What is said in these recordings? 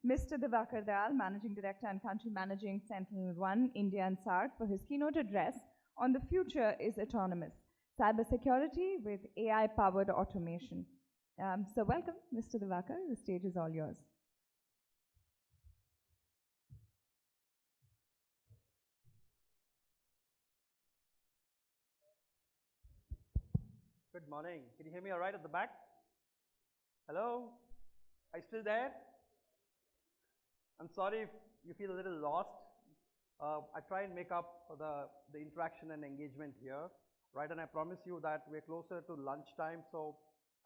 Mr. Divakar Dayal, Managing Director and Country Managing Sentinel-1, India and SAARC, for his keynote address on the future is autonomous, cybersecurity with AI-powered automation. So welcome, Mr. Divakar. The stage is all yours. Good morning. Can you hear me all right at the back? Hello? Are you still there? I'm sorry if you feel a little lost. I try and make up for the interaction and engagement here, right? And I promise you that we're closer to lunchtime, so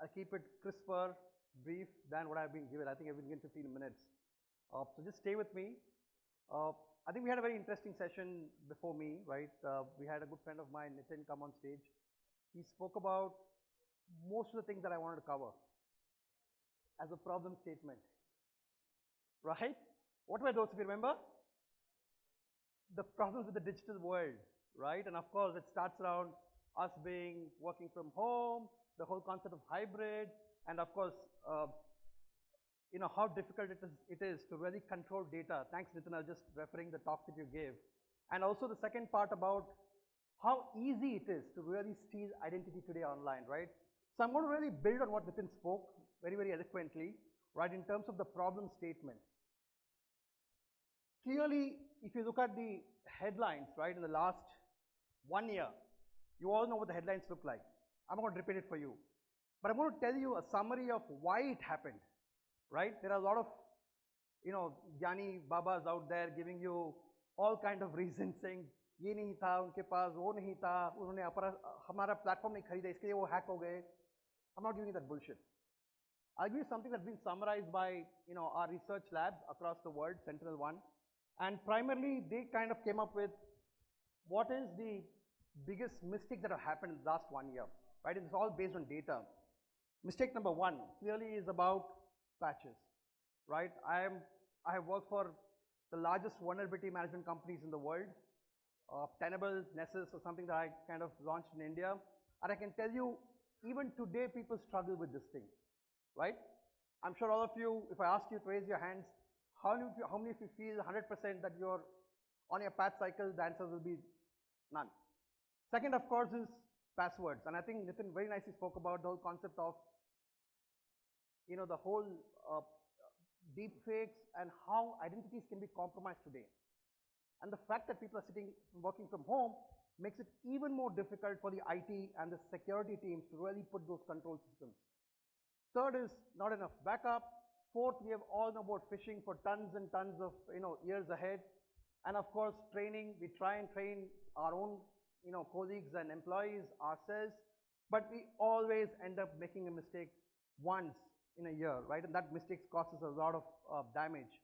I'll keep it crisper, brief than what I've been given. I think I've been given 15 minutes. So just stay with me. I think we had a very interesting session before me, right? We had a good friend of mine, Nitin, come on stage. He spoke about most of the things that I wanted to cover as a problem statement, right? What were those, if you remember? The problems with the digital world, right? And of course, it starts around us working from home, the whole concept of hybrid, and of course, how difficult it is to really control data. Thanks, Nitin, I was just referring the talk that you gave. And also the second part about how easy it is to really steal identity today online, right? So I'm going to really build on what Nitin spoke very, very eloquently, right, in terms of the problem statement. Clearly, if you look at the headlines, right, in the last 1 year, you all know what the headlines look like. I'm not going to repeat it for you. But I'm going to tell you a summary of why it happened, right? There are a lot of, Jnani Babas out there giving you all kind of reasons saying, ये नहीं था उनके पास वो नहीं था उन्होंने हमारा platform नहीं खरीदा इसके लिए वो हैक हो गए. I'm not giving you that bullshit. I'll give you something that's been summarized by our research labs across the world, Sentinel-1, and primarily they kind of came up with what is the biggest mistakes that have happened in the last 1 year, right? And it's all based on data. Mistake number 1 clearly is about patches, right? I have worked for the largest vulnerability management companies in the world. Tenable, Nessus, or something that I kind of launched in India. And I can tell you, even today, people struggle with this thing, right? I'm sure all of you, if I ask you to raise your hands, how many of you feel 100% that you're on your patch cycle? The answer will be none. Second, of course, is passwords. And I think Nitin very nicely spoke about the whole concept of, the whole deep fakes and how identities can be compromised today. And the fact that people are working from home makes it even more difficult for the IT and the security teams to really put those control systems. Third is not enough backup. Fourth, we have all know about phishing for tons and tons of years ahead. And of course, training. We try and train our own colleagues and employees ourselves, but we always end up making a mistake once in a year, right? And that mistake costs us a lot of damage.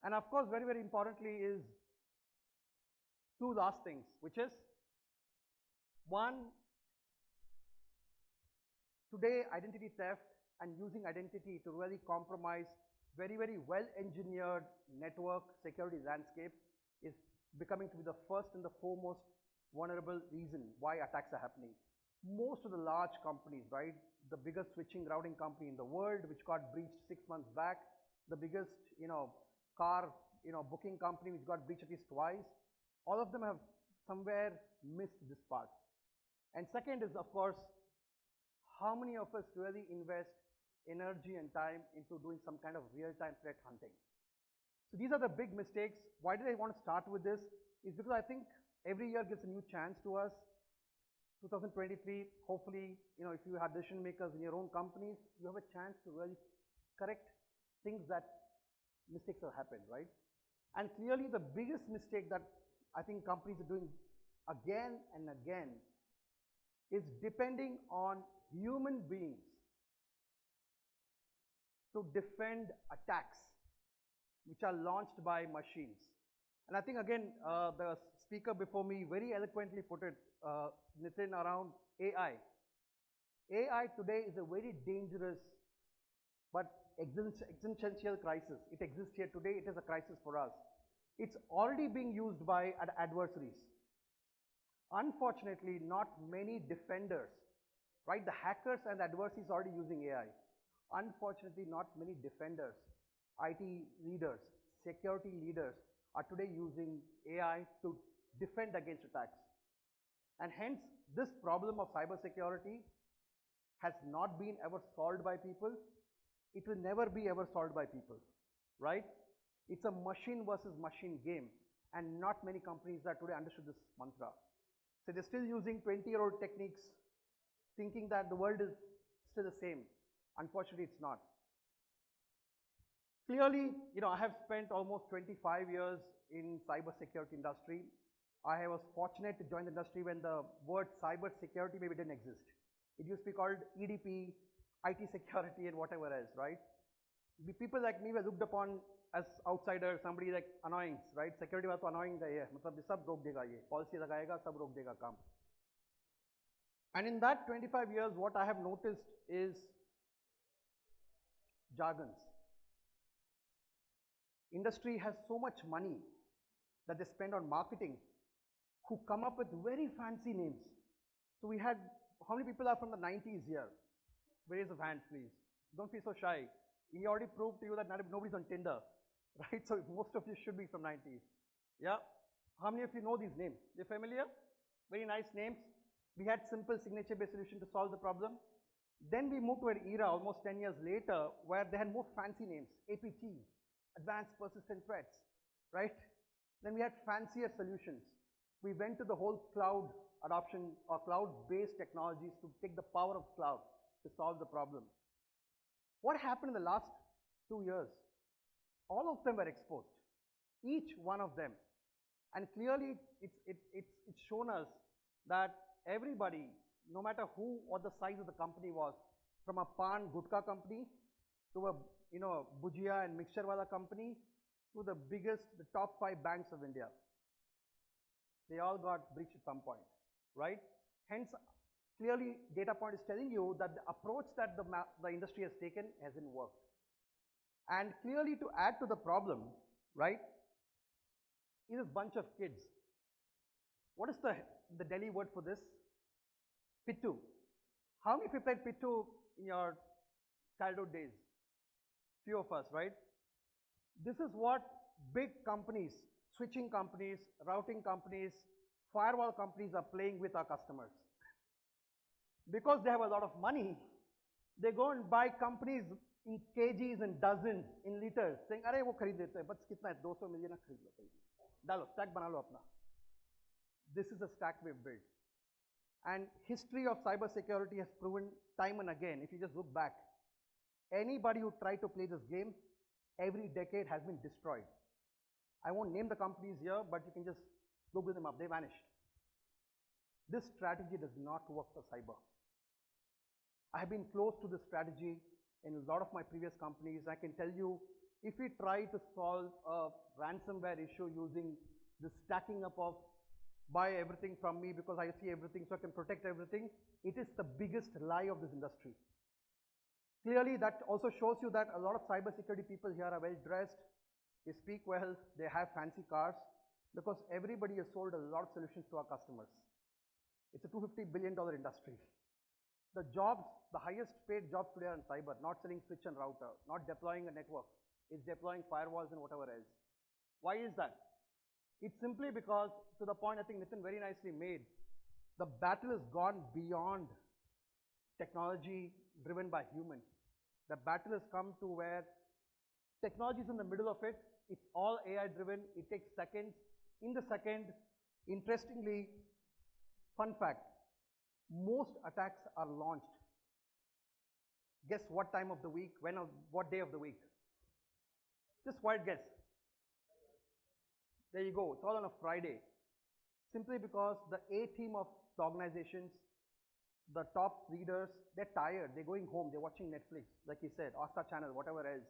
And of course, very, very importantly is two last things, which is one, today identity theft and using identity to really compromise very, very well-engineered network security landscape is becoming to be the first and the foremost vulnerable reason why attacks are happening. Most of the large companies, right, the biggest switching routing company in the world, which got breached 6 months back, the biggest, car, booking company, which got breached at least twice, all of them have somewhere missed this part. And second is, of course, how many of us really invest energy and time into doing some kind of real-time threat hunting? So these are the big mistakes. Why did I want to start with this? Is because I think every year gives a new chance to us. 2023, hopefully, if you have decision makers in your own companies, you have a chance to really correct things that mistakes have happened, right? And clearly the biggest mistake that I think companies are doing again and again is depending on human beings to defend attacks which are launched by machines. And I think again, the speaker before me very eloquently put it, Nitin, around AI. AI today is a very dangerous but existential crisis. It exists here today, it is a crisis for us. It's already being used by adversaries. Unfortunately, not many defenders, right? The hackers and the adversaries are already using AI. Unfortunately, not many defenders IT leaders, security leaders are today using AI to defend against attacks. And hence, this problem of cybersecurity has not been ever solved by people. It will never be ever solved by people, right? It's a machine versus machine game, and not many companies that today understood this mantra. So they're still using 20-year-old techniques, thinking that the world is still the same. Unfortunately, it's not. Clearly, I have spent almost 25 years in cybersecurity industry. I was fortunate to join the industry when the word cybersecurity maybe didn't exist. It used to be called EDP, IT security, and whatever else, right? People like me were looked upon as outsiders, somebody like annoying, right? Security was annoying guy hai, matlab sab rok dega ye, policy lagayega, sab rok dega kaam. And in that 25 years, what I have noticed is jargons. Industry has so much money that they spend on marketing who come up with very fancy names. So we had, how many people are from the 90s here? Raise of hands, please. Don't feel so shy. We already proved to you that nobody's on Tinder, right? So most of you should be from 90s. Yeah? How many of you know these names? They're familiar? Very nice names. We had simple signature-based solution to solve the problem. Then we moved to an era almost 10 years later where they had more fancy names, APT, Advanced Persistent Threats, right? Then we had fancier solutions. We went to the whole cloud adoption or cloud-based technologies to take the power of cloud to solve the problem. What happened in the last 2 years? All of them were exposed, each one of them. And clearly, it's shown us that everybody, no matter who or the size of the company was, from a pan gutka company to a bhujia and mixture wala company to the biggest, the top 5 banks of India, they all got breached at some point, right? Hence, clearly, data point is telling you that the approach that the industry has taken hasn't worked. And clearly, to add to the problem, right, is this bunch of kids. What is the Delhi word for this? Pittu. How many of you played Pittu in your childhood days? Few of us, right? This is what big companies, switching companies, routing companies, firewall companies are playing with our customers. Because they have a lot of money, they go and buy companies in kgs and dozens, in liters, saying, "Arey, wo kharid lete hai, but kitna hai? 200 million na kharid lo, dalo, stack bana lo apna." This is a stack we've built. And history of cybersecurity has proven time and again, if you just look back, anybody who tried to play this game, every decade has been destroyed. I won't name the companies here, but you can just Google them up, they vanished. This strategy does not work for cyber. I have been close to this strategy in a lot of my previous companies. I can tell you, if we try to solve a ransomware issue using the stacking up of buy everything from me because I see everything so I can protect everything, it is the biggest lie of this industry. Clearly, that also shows you that a lot of cybersecurity people here are well dressed, they speak well, they have fancy cars, because everybody has sold a lot of solutions to our customers. It's a $250 billion industry. The jobs, the highest paid jobs today are in cyber, not selling switch and router, not deploying a network, it's deploying firewalls and whatever else. Why is that? It's simply because, to the point I think Nitin very nicely made, the battle has gone beyond technology driven by humans. The battle has come to where technology is in the middle of it, it's all AI driven, it takes seconds. In the second, interestingly, fun fact, most attacks are launched. Guess what time of the week, what day of the week? Just wild guess. There you go, it's all on a Friday. Simply because the A team of the organizations, the top leaders, they're tired, they're going home, they're watching Netflix, like you said, Asta channel, whatever else.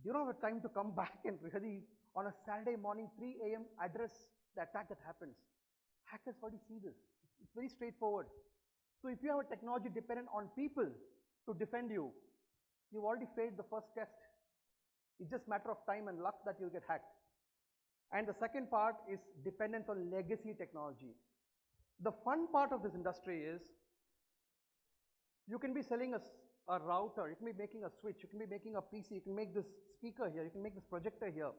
You don't have time to come back and really, on a Saturday morning, 3 a.m., address the attack that happens. Hackers already see this. It's very straightforward. So if you have a technology dependent on people to defend you, you've already failed the first test. It's just a matter of time and luck that you'll get hacked. And the second part is dependence on legacy technology. The fun part of this industry is you can be selling a router, you can be making a switch, you can be making a PC, you can make this speaker here, you can make this projector here.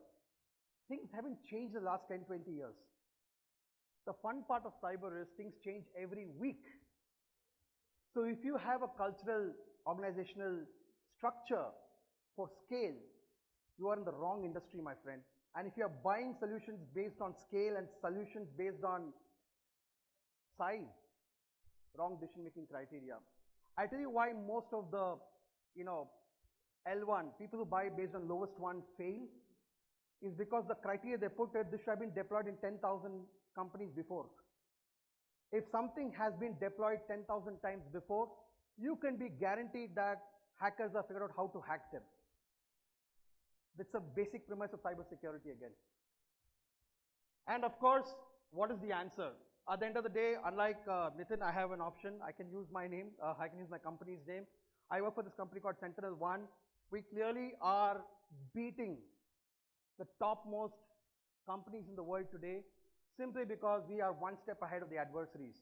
Things haven't changed in the last 10, 20 years. The fun part of cyber is things change every week. So if you have a cultural, organizational structure for scale, you are in the wrong industry, my friend. And if you are buying solutions based on scale and solutions based on size, wrong decision-making criteria. I'll tell you why most of the, L1, people who buy based on lowest one fail, is because the criteria they put it, this should have been deployed in 10,000 companies before. If something has been deployed 10,000 times before, you can be guaranteed that hackers have figured out how to hack them. That's a basic premise of cybersecurity again. And of course, what is the answer? At the end of the day, unlike Nitin, I have an option. I can use my name. I can use my company's name. I work for this company called SentinelOne. We clearly are beating the topmost companies in the world today simply because we are one step ahead of the adversaries.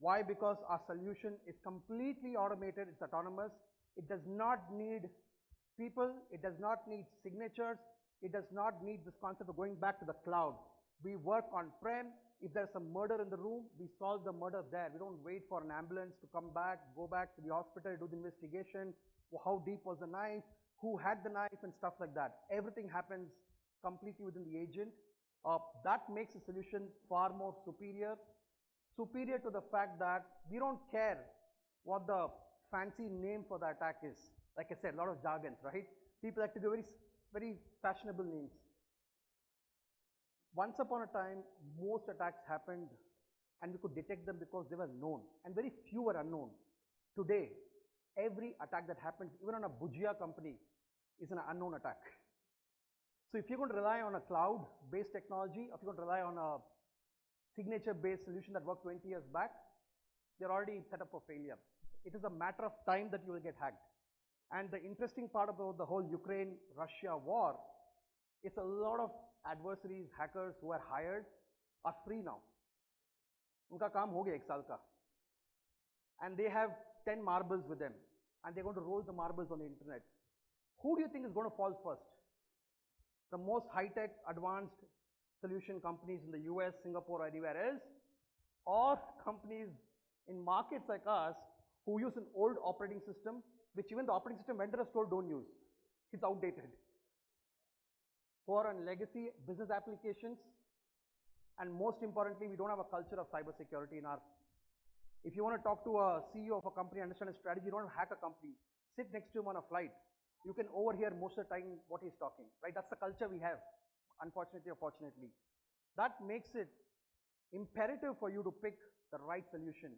Why? Because our solution is completely automated. It's autonomous. It does not need people. It does not need signatures. It does not need this concept of going back to the cloud. We work on-prem. If there's a murder in the room, we solve the murder there. We don't wait for an ambulance to come back, go back to the hospital, do the investigation, how deep was the knife, who had the knife, and stuff like that. Everything happens completely within the agent. That makes the solution far more superior. Superior to the fact that we don't care what the fancy name for the attack is. Like I said, a lot of jargons, right? People like to do very, very fashionable names. Once upon a time, most attacks happened and we could detect them because they were known, and very few were unknown. Today, every attack that happens, even on a bujia company, is an unknown attack. So if you're going to rely on a cloud-based technology, or if you're going to rely on a signature-based solution that worked 20 years back, you're already set up for failure. It is a matter of time that you will get hacked. And the interesting part about the whole Ukraine-Russia war, it's a lot of adversaries, hackers who are hired are free now. Unka kaam ho gaya 1 saal ka. And they have 10 marbles with them. And they're going to roll the marbles on the internet. Who do you think is going to fall first? The most high-tech, advanced solution companies in the US, Singapore, or anywhere else, or companies in markets like us who use an old operating system, which even the operating system vendor has told don't use. It's outdated. Who are on legacy business applications, and most importantly, we don't have a culture of cybersecurity in our. If you want to talk to a CEO of a company, understand his strategy, you don't hack a company. Sit next to him on a flight. You can overhear most of the time what he's talking, right? That's the culture we have, unfortunately or fortunately. That makes it imperative for you to pick the right solution.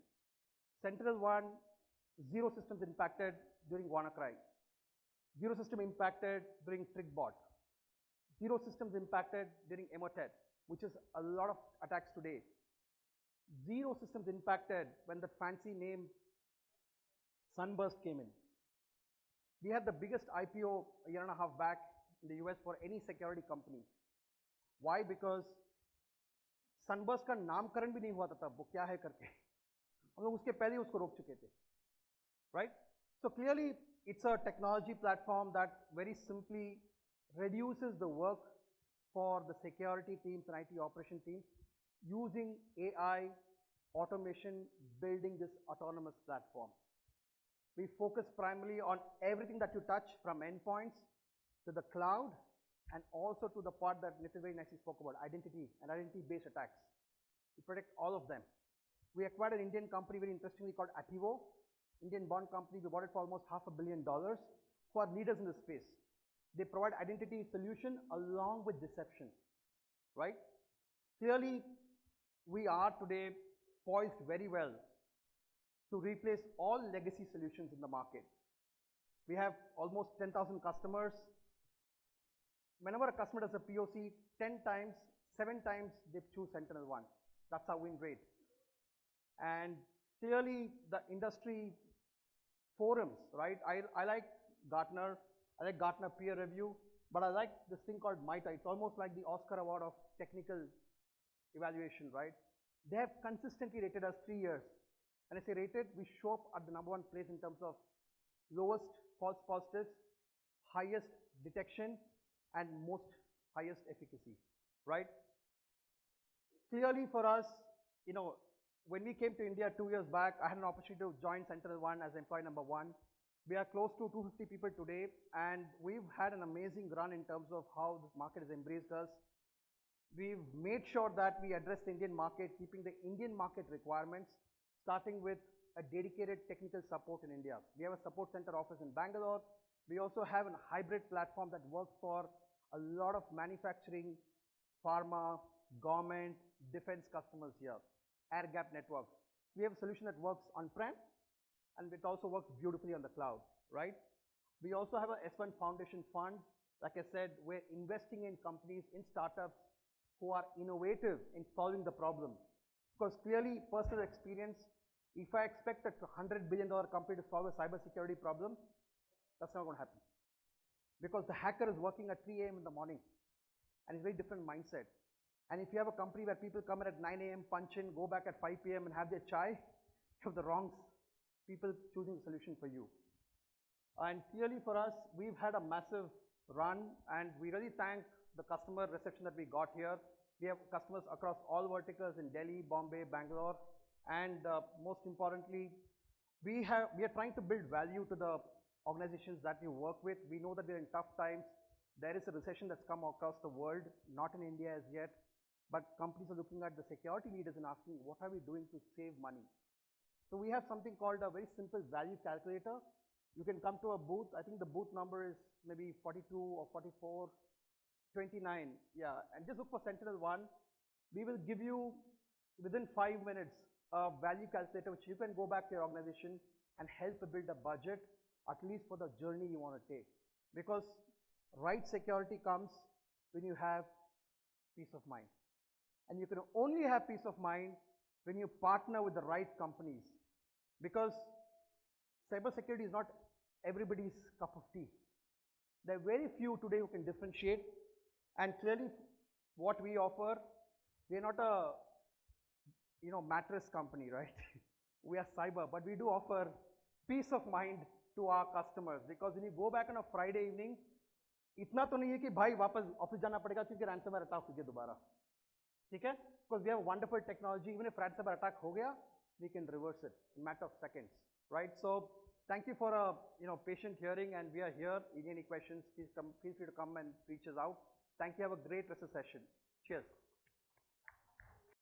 SentinelOne, 0 systems impacted during WannaCry. 0 system impacted during TrickBot. 0 systems impacted during Emotet, which is a lot of attacks today. 0 systems impacted when the fancy name Sunburst came in. We had the biggest IPO a year and a half back in the US for any security company. Why? Because Sunburst का नामकरण भी नहीं हुआ था तब वो क्या है करके हम लोग उसके पहले ही उसको रोक चुके थे, right? So clearly it's a technology platform that very simply reduces the work for the security teams and IT operation teams using AI, automation, building this autonomous platform. We focus primarily on everything that you touch, from endpoints to the cloud, and also to the part that Nitin very nicely spoke about, identity and identity-based attacks. We protect all of them. We acquired an Indian company, very interestingly, called Ativo, Indian bond company. We bought it for almost $500 million, who are leaders in this space. They provide identity solution along with deception, right? Clearly, we are today poised very well to replace all legacy solutions in the market. We have almost 10,000 customers. Whenever a customer does a POC, 10 times, 7 times they choose SentinelOne. That's our win rate. And clearly the industry forums, right? I like Gartner, I like Gartner peer review, but I like this thing called MITRE. It's almost like the Oscar award of technical evaluation, right? They have consistently rated us 3 years. When I say rated, we show up at the #1 place in terms of lowest false positives, highest detection, and most highest efficacy, right? Clearly for us, when we came to India 2 years back, I had an opportunity to join SentinelOne as employee number 1. We are close to 250 people today, and we've had an amazing run in terms of how this market has embraced us. We've made sure that we address the Indian market, keeping the Indian market requirements, starting with a dedicated technical support in India. We have a support center office in Bangalore. We also have a hybrid platform that works for a lot of manufacturing, pharma, government, defense customers here. Air gap networks. We have a solution that works on-prem, and it also works beautifully on the cloud, right? We also have a S1 Foundation Fund. Like I said, we're investing in companies, in startups who are innovative in solving the problem. Because clearly, personal experience, if I expect a $100 billion company to solve a cybersecurity problem, that's not going to happen. Because the hacker is working at 3 a.m. in the morning, and it's a very different mindset. And if you have a company where people come in at 9 a.m., punch in, go back at 5 p.m. and have their chai, you have the wrong people choosing the solution for you. And clearly for us, we've had a massive run, and we really thank the customer reception that we got here. We have customers across all verticals in Delhi, Bombay, Bangalore, and most importantly, we are trying to build value to the organizations that we work with. We know that we're in tough times. There is a recession that's come across the world, not in India as yet, but companies are looking at the security leaders and asking, what are we doing to save money? So we have something called a very simple value calculator. You can come to a booth. I think the booth number is maybe 42 or 44, 29, yeah, and just look for SentinelOne. We will give you, within 5 minutes, a value calculator which you can go back to your organization and help to build a budget, at least for the journey you want to take. Because right security comes when you have peace of mind. And you can only have peace of mind when you partner with the right companies. Because cybersecurity is not everybody's cup of tea. There are very few today who can differentiate. And clearly, what we offer, we are not a mattress company, right? We are cyber, but we do offer peace of mind to our customers. Because when you go back on a Friday evening, इतना तो नहीं है कि भाई वापस office जाना पड़ेगा क्योंकि ransomware attack हो गया दोबारा, ठीक है? Because we have a wonderful technology. Even if ransomware attack हो गया, we can reverse it in a matter of seconds, right? So thank you for patient hearing, and we are here. If you have any questions, please feel free to come and reach us out. Thank you. Have a great rest of the session. Cheers.